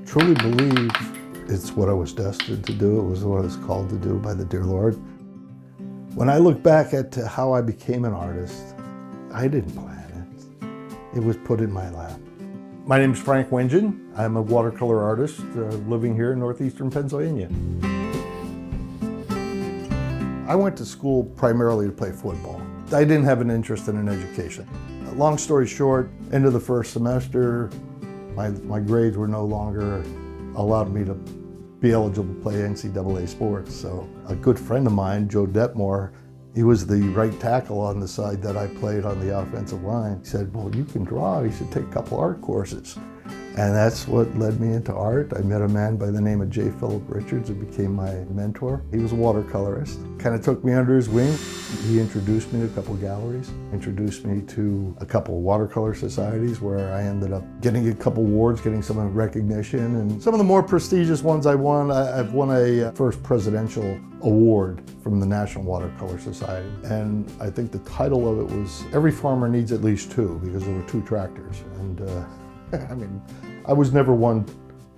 truly believe it's what I was destined to do. It was what I was called to do by the dear Lord. When I look back at how I became an artist, I didn't plan it. It was put in my lap. My name is Frank Wengen. I'm a watercolor artist living here in northeastern Pennsylvania. I went to school primarily to play football. I didn't have an interest in an education. Long story short, end of the first semester, my grades were no longer allowed me to be eligible to play NCAA sports. So a good friend of mine, Joe Detmore, he was the right tackle on the side that I played on the offensive line. He said, well, you can draw, you should take a couple art courses. And that's what led me into art. I met a man by the name of 𝗡𝗘𝗣𝗔 who became my mentor. He was a watercolorist, kind of took me under his wing. He introduced me to a couple of galleries, introduced me to a couple of watercolor societies where I ended up getting a couple awards, getting some recognition. And some of the more prestigious ones I've won a first presidential award from the National Watercolor Society. And I think the title of it was, Every Farmer Needs at Least Two, because there were two tractors. And I mean, I was never one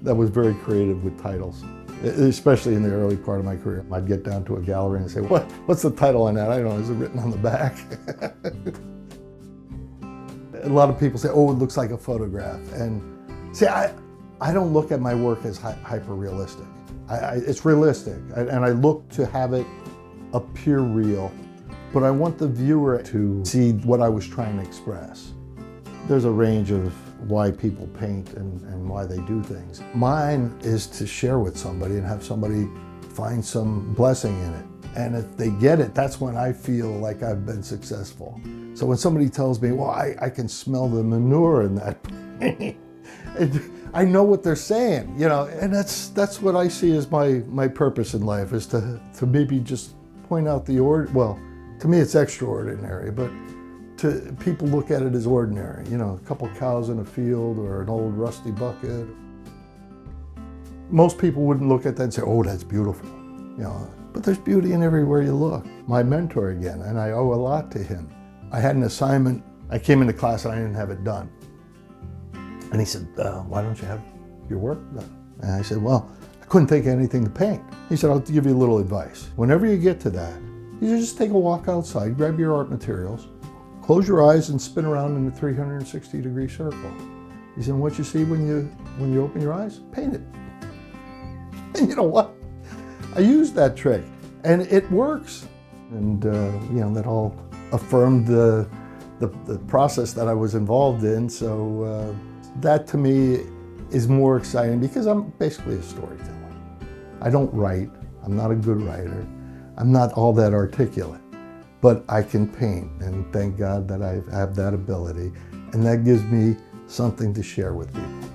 that was very creative with titles, especially in the early part of my career. I'd get down to a gallery and say, what's the title on that? I don't know, is it written on the back? A lot of people say, oh, it looks like a photograph. And see, I don't look at my work as hyper-realistic. It's realistic, and I look to have it appear real, but I want the viewer to see what I was trying to express. There's a range of why people paint and why they do things. Mine is to share with somebody and have somebody find some blessing in it. And if they get it, that's when I feel like I've been successful. So when somebody tells me, well, I can smell the manure in that paint, I know what they're saying, you know, and that's what I see as my purpose in life, is to maybe just point out well, to me it's extraordinary, but to people look at it as ordinary, you know, a couple cows in a field or an old rusty bucket. Most people wouldn't look at that and say, oh, that's beautiful, you know, but there's beauty in everywhere you look. My mentor again, and I owe a lot to him. I had an assignment, I came into class and I didn't have it done. And he said, why don't you have your work done? And I said, well, I couldn't think of anything to paint. He said, I'll give you a little advice. Whenever you get to that, you just take a walk outside, grab your art materials, close your eyes and spin around in a 360-degree circle. He said, what you see when you open your eyes, paint it. And you know what? I used that trick, and it works. And you know, that all affirmed the process that I was involved in. So that to me is more exciting because I'm basically a storyteller. I don't write. I'm not a good writer. I'm not all that articulate. But I can paint, and thank God that I have that ability, and that gives me something to share with people.